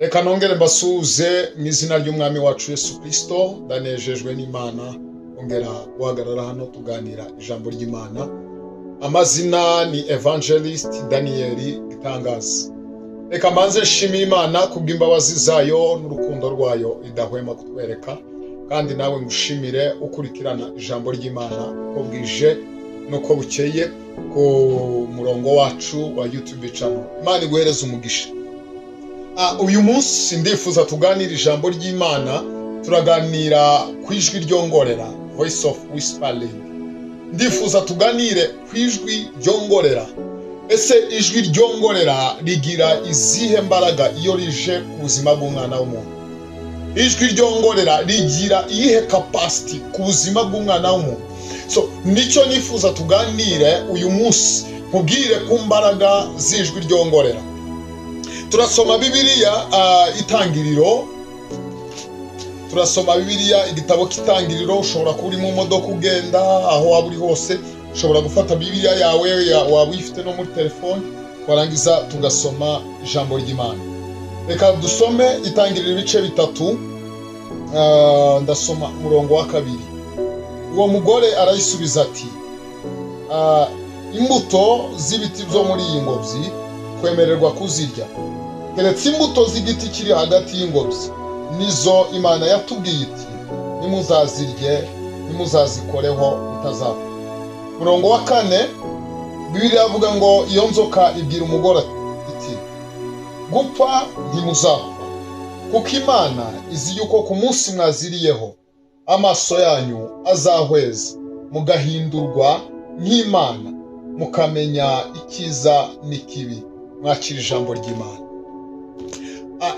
Reka nongere mbasuhuze mu izina ry'umwami wacu Yesu Kristo. Ndanejejwe n'Imana ongera guhagarara hano tuganira ijambo ry'Imana. Amazina ni Evangelist Daniel Gitangaza. Reka mbanze nshimire Imana kubw'imbabazi zayo n'urukundo rwayo idahwema kutwereka, kandi nawe ngushimire ukurikirana ijambo ry'Imana uko bwije nuko bukeye ku murongo wacu wa YouTube channel. Imana iguhereze umugisha. Uyu munsi ndifuza tuganira ijambo ry'Imana, turaganira ku ijwi ryongorera, voice of whispering. Ndifuza tuganire ku ijwi ryongorera. Ese ijwi ryongorera rigira izihe mbaraga iyo rije ku buzima bw'umwana w'umuntu? Ijwi ryongorera rigira iyihe capacity ku buzima bw'umwana w'umuntu? So nicyo nifuza tuganire uyu munsi, nkubwire ku mbaraga z'ijwi ryongorera. Turasoma Bibiliya Itangiriro. Turasoma Bibiliya igitabo cy'Itangiriro. Ushobora kuba uri mu modoka ugenda, aho waba uri hose ushobora gufata Bibiliya yawe, waba uyifite no muri telefone, warangiza tugasoma ijambo ry'Imana. Reka dusome Itangiriro ibice bitatu. Ndasoma umurongo wa 2. Uwo mugore arayisubiza ati, imbuto z'ibiti byo muri iyi ngobyi kwemererwa kuzirya, keretse imbuto z'igiti kiri hagati y'ingobyi nizo Imana yatubwiye iti nimuzazirye nimuzazikoreho mutazapfa. Murongo wa 4, Bibiliya avuga ngo iyo nzoka ibwira umugore iti gupfa ntimuzapfa, kuko Imana izi yuko ku munsi mwaziriyeho amaso yanyu azahweza, mugahindurwa nk'Imana, mukamenya icyiza n'ikibi. Mwakira ijambo ry'Imana.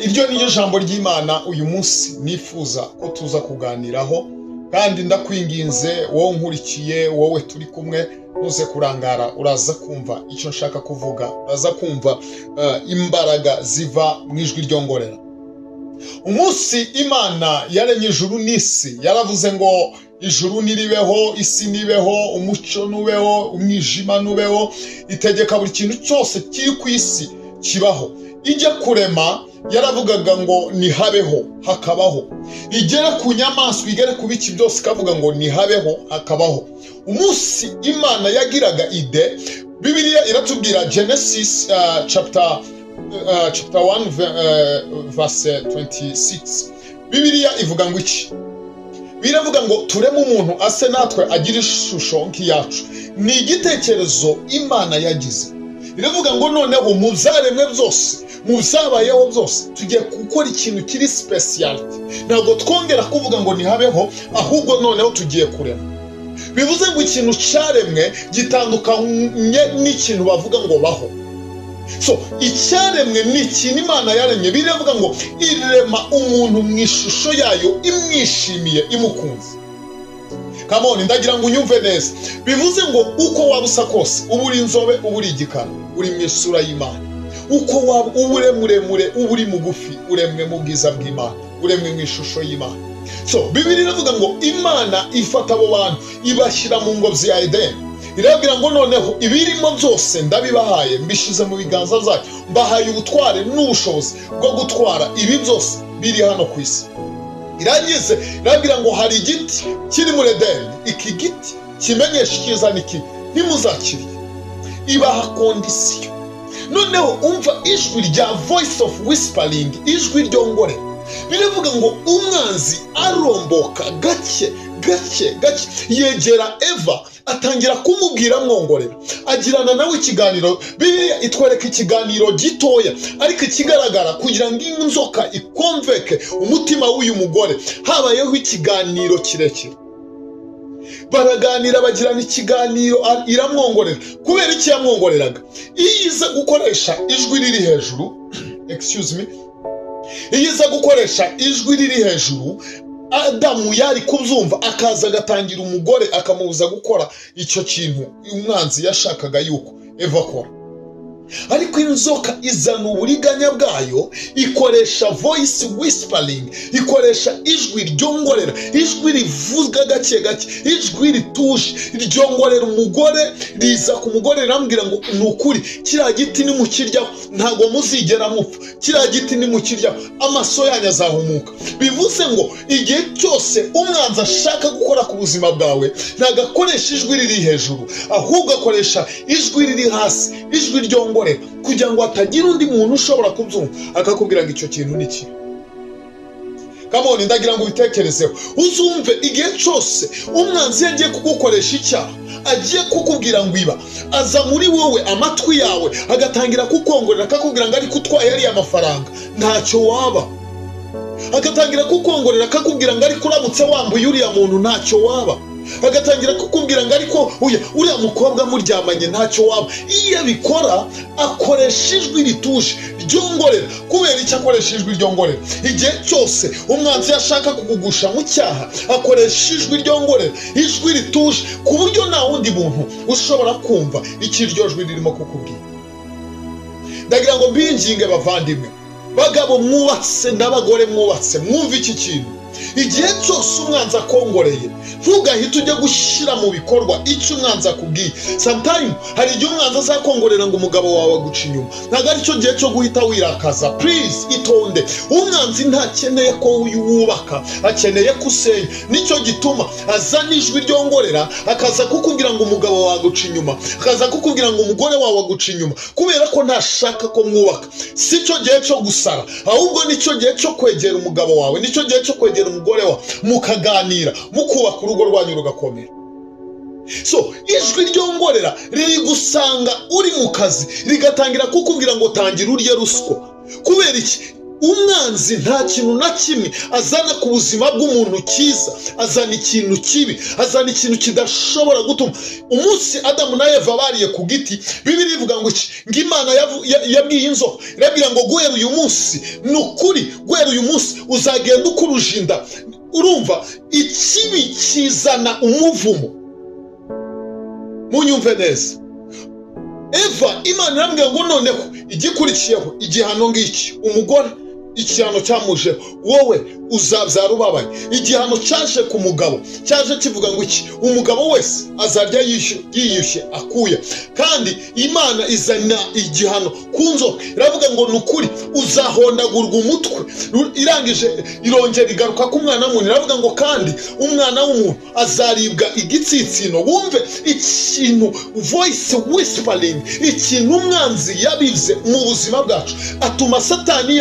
Iryo niyo jambo ry'Imana uyu munsi nifuza ko tuza kuganiraho, kandi ndakwinginze wowe nkurikiye, wowe turi kumwe, ntuze kurangara, uraza kumva icyo nshaka kuvuga, uraza kumva imbaraga ziva mu ijwi ryongorera. Umunsi Imana yaremye ijuru n'isi, yaravuze ngo ijuru niribeho, isi nibeho, umucyo nubeho, umwijima nubeho, itegeka buri kintu cyose kiri ku isi kibaho. Ijya kurema yaravugaga ngo nihabeho hakabaho, igere ku nyamaswa, igere ku biki byose ikavuga ngo nihabeho hakabaho. Umunsi Imana yagiraga ide, Bibiliya iratubwira Genesis chapter 1 verse 26. Bibiliya ivuga ngo iki? Biravuga ngo tureme umuntu ase natwe agira ishusho nk'iyacu. Ni igitekerezo Imana yagize. Biravuga ngo noneho mu byaremwe byose, mu byabayeho byose, tugiye gukora ikintu kiri speciality. Ntabwo twongera kuvuga ngo nihabeho, ahubwo noneho tugiye kurema. Bivuze ngo ikintu cyaremwe gitandukanye n'ikintu bavuga ngo baho. So icyaremwe ni ikintu Imana yaremye. Biravuga ngo irema umuntu mu ishusho yayo, imwishimiye, imukunze. Come on, ndagira ngo unyumve neza. Bivuze ngo uko waba usa kose, uba uri inzobe, uba uri igikara, uri mu isura y'Imana. Uko waba uba muremure, uba uri mugufi, uremwe mu bwiza bw'Imana, uremwe mu ishusho y'Imana. So Bibiliya iravuga ngo Imana ifata abo bantu ibashyira mu ngobyi ya Edeni. Irabwira ngo noneho ibirimo byose ndabibahaye, mbishize mu biganza byayo, mbahaye ubutware n'ubushobozi bwo gutwara ibi byose biri hano ku isi. Iragize irabwira ngo hari igiti kiri muri Edeni, iki giti kimenyesha icyiza n'ikibi, ntimuzakirye. Ibaha kondisiyo. Noneho umva ijwi rya voice of whispering, ijwi ryongorera. Biravuga ngo umwanzi aromboka gake gake gake yegera Eva, atangira kumubwira mwongorera, agirana nawe ikiganiro. Bibiliya itwereka ikiganiro gitoya, ariko ikigaragara kugira ngo inzoka ikonveke umutima w'uyu mugore, habayeho ikiganiro kirekire. Baraganira, bagirana ikiganiro, iramwongorera. Kubera iki yamwongoreraga? Iyiza gukoresha ijwi riri hejuru excuse me, iyiza gukoresha ijwi riri hejuru, Adamu yari kubyumva, akaza agatangira umugore akamubuza gukora icyo kintu umwanzi yashakaga yuko Eva akora. ariko inzoka izana uburiganya bwayo, ikoresha voice whispering, ikoresha ijwi ryongorera, ijwi rivuga gake gake, ijwi rituje ryongorera umugore, riza ku mugore rirambwira ngo ni ukuri kiriya giti nimukiryaho ntago muzigera mupfa, kiriya giti nimukiryaho amaso yanyu azahumuka. Bivuze ngo igihe cyose umwanzi ashaka gukora ku buzima bwawe ntago akoresha ijwi riri hejuru, ahubwo akoresha ijwi riri hasi, ijwi ryongorera, kugira ngo hatagira undi muntu ushobora kubyumva akakubwira ngo icyo kintu ni kibi. Kamoni, ndagira ngo ubitekerezeho, uzumve igihe cyose umwanzi yagiye kugukoresha icyaha, agiye kukubwira ngo iba, aza muri wowe amatwi yawe agatangira kukongorera akakubwira ngo ariko utwaye ariya mafaranga ntacyo waba, agatangira kukongorera akakubwira ngo ariko uramutse wambuye uriya muntu ntacyo waba, agatangira kukubwira ngo ariko uriya mukobwa muryamanye ntacyo waba. Iyo abikora akoresha ijwi rituje ryongorera. Kubera icyo akoresha ijwi ryongorera? Igihe cyose umwanzi yashaka kukugusha mu cyaha akoresha ijwi ryongorera, ijwi rituje, ku buryo nta wundi muntu ushobora kumva icyo iryo jwi ririmo kukubwira. Ndagira ngo mbinginge bavandimwe, bagabo mwubatse n'abagore mwubatse, mwumve iki kintu. Igihe cyose umwanzi akongoreye ntugahite ujya gushyira mu bikorwa icyo umwanzi akubwiye. Sometimes hari igihe umwanzi azakongorera ngo umugabo wawe aguca inyuma, ntabwo ari cyo gihe cyo guhita wirakaza. Please itonde, umwanzi ntakeneye ko wubaka, akeneye ko usenya. Nicyo gituma azana ijwi ryongorera akaza kukubwira ngo umugabo wawe aguca inyuma, akaza kukubwira ngo umugore wawe aguca inyuma, kubera ko ntashaka ko mwubaka. Si cyo gihe cyo gusara, ahubwo nicyo gihe cyo kwegera umugabo wawe, nicyo gihe cyo kwegera umugore wawe, mukaganira, mukubaka urugo rwanyu rugakomera. So ijwi ryongorera riri gusanga uri mu kazi rigatangira kukubwira ngo tangira urye ruswa. Kubera iki? Umwanzi nta kintu na kimwe azana ku buzima bw'umuntu cyiza, azana ikintu kibi, azana ikintu kidashobora gutuma. Umunsi Adamu na Eva bariye ku giti, Bibiliya ivuga ngo iki? Ngo Imana yabwiye inzoka, irabwira ngo guhera uyu munsi, ni ukuri guhera uyu munsi uzagenda ukuruje inda. Urumva, ikibi kizana umuvumo. Munyumve neza. Eva, Imana irambwira ngo noneho igikurikiyeho igihano ngiki, umugore ikihano cyamujeho, wowe uzabyara ubabaye. Igihano cyaje ku mugabo cyaje kivuga ngo iki? Umugabo wese azarya yiyushye akuya. Kandi Imana izana igihano ku nzoka, iravuga ngo ni ukuri uzahondagurwa umutwe. Irangije irongera igaruka ku mwana w'umuntu, iravuga ngo kandi umwana w'umuntu azaribwa igitsitsino. Wumve ikintu voice whispering, ikintu umwanzi yabize mu buzima bwacu, atuma Satani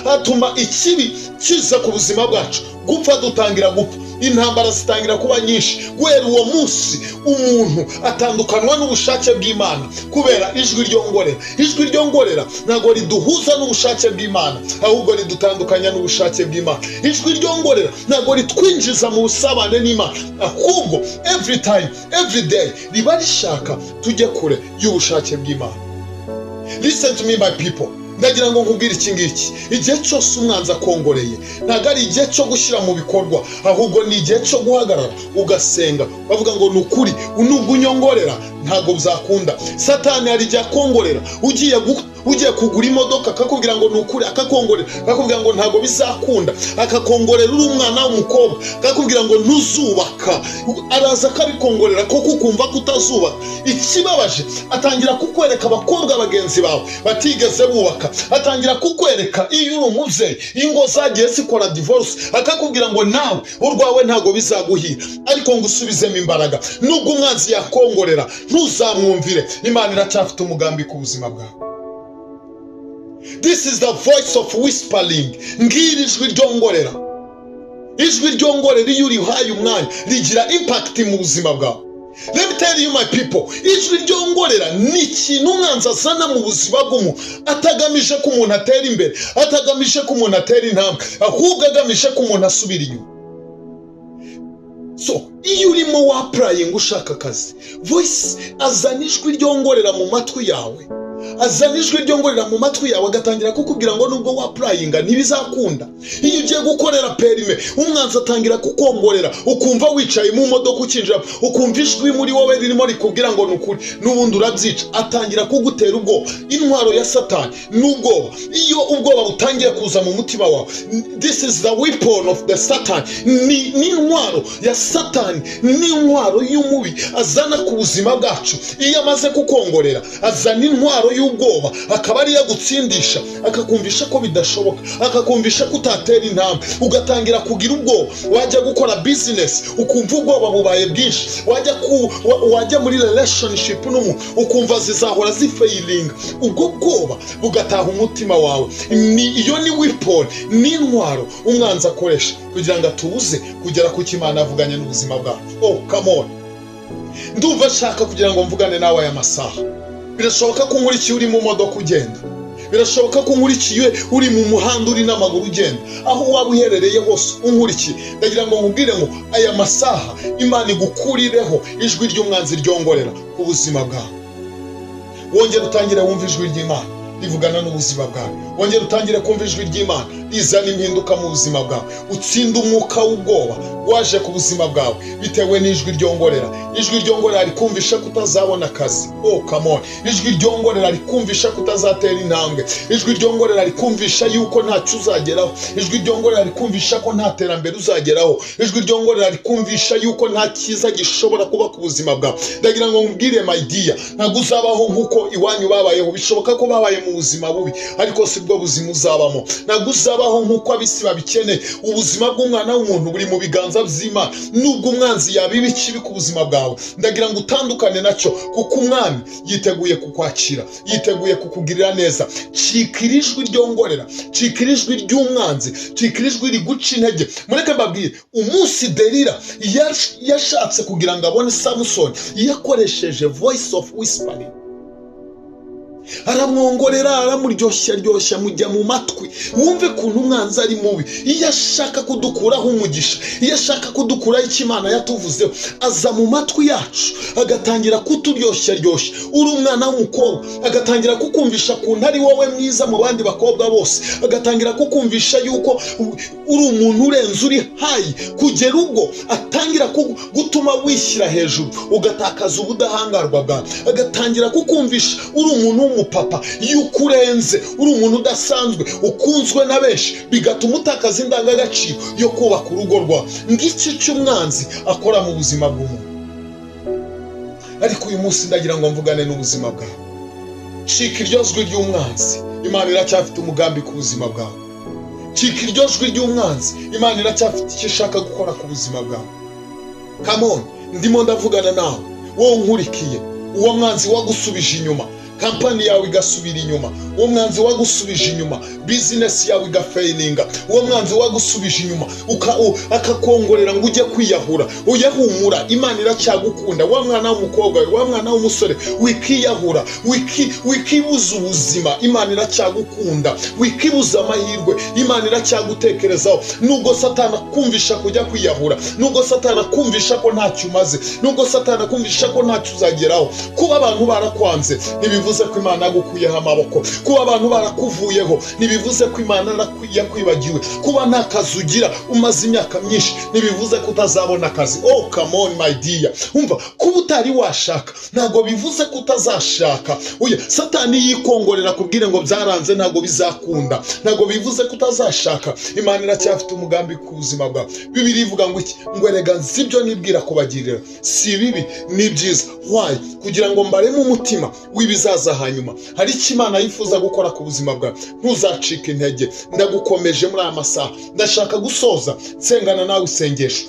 atuma ikibi kiza ku buzima bwacu, gupfa dutangira gupfa, intambara zitangira kuba nyinshi. Guhera uwo munsi umuntu atandukanwa n'ubushake bw'Imana kubera ijwi ryongorera. Ijwi ryongorera ntabwo riduhuza n'ubushake bw'Imana, ahubwo ridutandukanya n'ubushake bw'Imana. Ijwi ryongorera ntabwo ritwinjiza mu busabane n'Imana, ahubwo every time, every day riba rishaka tujye kure y'ubushake bw'Imana. Listen to me my people. Ndagira ngo nkubwire iki ngiki, igihe cyose umwanzi akongoreye ntabwo ari igihe cyo gushyira mu bikorwa, ahubwo ni igihe cyo guhagarara ugasenga, bavuga ngo ni ukuri nubwo unyongorera ntabwo bizakunda. Satani hari igihe akongorera, ugiye kugura imodoka akakubwira ngo ni ukuri, akakongorera akakubwira ngo ntabwo bizakunda, akakongorera uri umwana w'umukobwa akakubwira ngo ntuzubaka, araza akabikongorera kuko ukumva ko utazubaka. Ikibabaje, atangira kukwereka abakobwa bagenzi bawe batigeze bubaka, atangira kukwereka iyo uri umubyeyi ingo zagiye zikora divorce, akakubwira ngo nawe urwawe ntabwo bizaguhira. Ariko ngo usubizemo imbaraga, nubwo umwanzi yakongorera ntuzamwumvire, Imana iracyafite umugambi ku buzima bwawe. This is the voice of whispering. Ngiri ijwi ryongorera. Ijwi ryongorera iyo urihaye umwanya rigira impact mu buzima bwawe. Let me tell you my people, ijwi ryongorera ni ikintu umwanzi azana mu buzima bw'umuntu, atagamije ko umuntu atera imbere, atagamije ko umuntu atera intambwe, ahubwo agamije ko umuntu asubira inyuma. So iyo urimo wapurayinga ushaka akazi, voice azana ijwi ryongorera mu matwi yawe, azana ijwi ryongorera mu matwi yawe agatangira kukubwira ngo nubwo wapurayinga ntibizakunda. Iyo ugiye gukorera perime umwanzi atangira kukongorera, ukumva wicaye mu modoka ukinjira, ukumva ijwi muri wowe ririmo rikubwira ngo nukuri n'ubundi urabyica, atangira kugutera ubwoba. Intwaro ya Satani n'ubwoba. Iyo ubwoba butangiye kuza mu mutima wawe, this is the weapon of the Satan. Ni intwaro ya Satani, ni intwaro y'umubi azana ku buzima bwacu. Iyo amaze kukongorera azana intwaro y'ubwoba, akaba ari yagutsindisha, akakumvisha ko bidashoboka, akakumvisha ko utatera intambwe, ugatangira kugira ubwoba. Wajya gukora business ukumva ubwoba bubaye bwinshi, wajya muri relationship n'umuntu ukumva zizahora zifailing, ubwo bwoba bugataha umutima wawe. Iyo ni weapon, ni intwaro umwanzi akoresha kugira ngo atubuze kugera ku Imana avuganye n'ubuzima bwacu. Oh come on, ndumva nshaka kugira ngo mvugane nawe aya masaha. Birashoboka ko nkurikiye uri mu modoka ugenda, birashoboka ko nkurikiye uri mu muhanda uri n'amaguru ugenda, aho waba uherereye hose unkurikiye, ndagira ngo nkubwire ngo aya masaha Imana igukurireho ijwi ry'umwanzi ryongorera ku buzima bwawe. Wongere utangire wumva ijwi ry'Imana rivugana n'ubuzima bwawe. Wongere utangire kumva ijwi ry'Imana rizana impinduka mu buzima bwawe. Utsinde umwuka w'ubwoba waje ku buzima bwawe bitewe n'ijwi ryongorera. Ijwi ryongorera rikumvisha kutazabona akazi. Oh come on. Ijwi ryongorera rikumvisha kutazatera intambwe. Ijwi ryongorera rikumvisha yuko ntacyo uzageraho. Ijwi ryongorera rikumvisha ko nta terambere uzageraho. Ijwi ryongorera rikumvisha yuko nta cyiza gishobora kuba ku buzima bwawe. Ndagira ngo nkubwire my dear, ntabwo uzabaho nk'uko iwanyu babayeho. Bishoboka ko babaye mu buzima bubi, ariko si bwo buzima uzabamo. Ntabwo uzabaho nk'uko abisi babikeneye. Ubuzima bw'umwana w'umuntu buri mu biganza by'Imana. Nubwo umwanzi yabiba ikibi ku buzima bwawe, ndagira ngo utandukane nacyo, kuko umwami yiteguye kukwakira, yiteguye kukugirira neza. Cikira ijwi ryongorera, cikira ijwi ry'umwanzi, cikira ijwi riguca intege. Mureke mbabwire, umunsi Delila yashatse kugira ngo abone Samusoni, yakoresheje voice of whispering. Aramwongorera, aramuryoshya mujya mu matwi, wumve kuntu umwanzi ari mubi. Iyo ashaka kudukuraho umugisha, iyo ashaka kudukuraho icyo Imana yatuvuzeho, aza mu matwi yacu agatangira kuturyoshya. Uri umwana w'umukobwa, agatangira kukumvisha kuntu ari wowe mwiza mu bandi bakobwa bose, agatangira kukumvisha yuko uri umuntu urenze, uri hayi, kugera ubwo atangira gutuma wishyira hejuru, ugatakaza ubudahangarwa bwawe. Agatangira kukumvisha uri umuntu papa, yuko urenze, uri umuntu udasanzwe, ukunzwe na benshi, bigatuma utakaza indangagaciro yo kubaka urugo rwawe. Ngiki cy'umwanzi akora mu buzima bw'umuntu. Ariko uyu munsi ndagira ngo mvugane n'ubuzima bwawe. Cika iryo jwi ry'umwanzi, Imana iracyafite umugambi ku buzima bwawe. Cika iryo jwi ry'umwanzi, Imana iracyafite icyo ishaka gukora ku buzima bwawe. Come on, ndimo ndavugana nawe, wowe unkurikiye. Uwo mwanzi wagusubije inyuma, kampani yawe igasubira inyuma. Uwo mwanzi wagusubije inyuma, business yawe igafailinga. Uwo mwanzi wagusubije inyuma, akakongorera ngo ujye kwiyahura. Uyahumura, Imana iracyagukunda. Wa mwana w'umukobwa, wa mwana w'umusore, wikiyahura, wikibuza ubuzima, Imana iracyagukunda. Wikibuza amahirwe, Imana iracyagutekerezaho. Nubwo Satani akumvisha kujya kwiyahura, nubwo Satani akumvisha ko ntacyo umaze, nubwo Satani akumvisha ko ntacyo uzageraho, kuba abantu barakwanze ntibivuze ko Imana yagukuyeho amaboko. Kuba abantu barakuvuyeho ntibivuze ko Imana yakwibagiwe. Kuba nta kazi ugira umaze imyaka myinshi ntibivuze ko utazabona akazi. Oh come on my dear, umva, kuba utari washaka ntabwo bivuze ko utazashaka. Satani yikongorera kubwire ngo byaranze ntabwo bizakunda, ntabwo bivuze ko utazashaka. Imana iracyafite umugambi ku buzima bwawe. Bibiliya ivuga ngo iki? Ngo erega nzi ibyo nibwira kubagirira, si bibi ni byiza. Why? Kugira ngo mbareme umutima w'ibizaza hanyuma. Hari icyo Imana yifuza gukora ku buzima bwawe. Ntuzacike intege. Ndagukomeje muri aya masaha. Ndashaka gusoza nsengana nawe isengesho.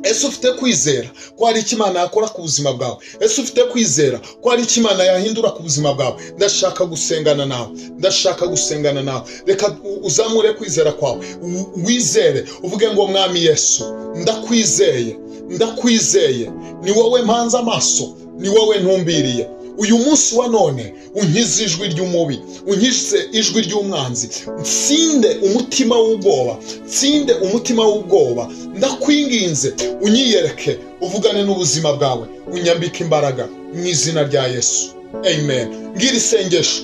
Ese ufite kwizera ko hari icyo Imana yakora ku buzima bwawe? Ese ufite kwizera ko hari icyo Imana yahindura ku buzima bwawe? Ndashaka gusengana nawe, ndashaka gusengana nawe. Reka uzamure kwizera kwawe, wizere, uvuge ngo Mwami Yesu, ndakwizeye, ni wowe mpanze amaso, ni wowe ntumbiriye. Uyu munsi wa none unkize ijwi ry'umubi, unkize ijwi ry'umwanzi, nsinde umutima w'ubwoba, ndakwinginze unyiyereke, uvugane n'ubuzima bwawe, unyambike imbaraga mu izina rya Yesu, amen. Ngira isengesho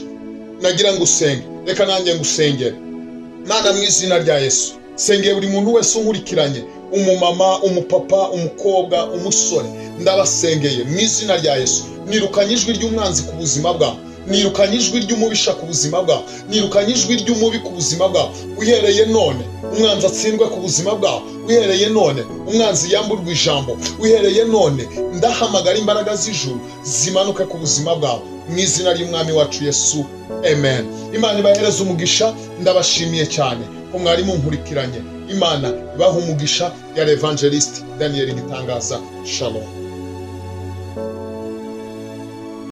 nagira ngo usenge, reka nanjye ngusengere. Mana mu izina rya Yesu, sengeye buri muntu wese unkurikiranye, umumama, umupapa, umukobwa, umusore, ndabasengeye mu izina rya Yesu. Nirukanye ijwi ry'umwanzi ku buzima bwawe, nirukanye ijwi ry'umubisha ku buzima bwawe, nirukanye ijwi ry'umubi ku buzima bwawe. Uhereye none umwanzi atsindwe ku buzima bwawe, uhereye none umwanzi yamburwa ijambo, uhereye none ndahamagara imbaraga z'ijuru zimanuke ku buzima bwawe mu izina ry'umwami wacu Yesu, amen. Imana ibahereze umugisha, ndabashimiye cyane ko mwari munkurikiranye. Imana ibaha umugisha. Ya Evangelist Daniel Gitangaza. Shalom.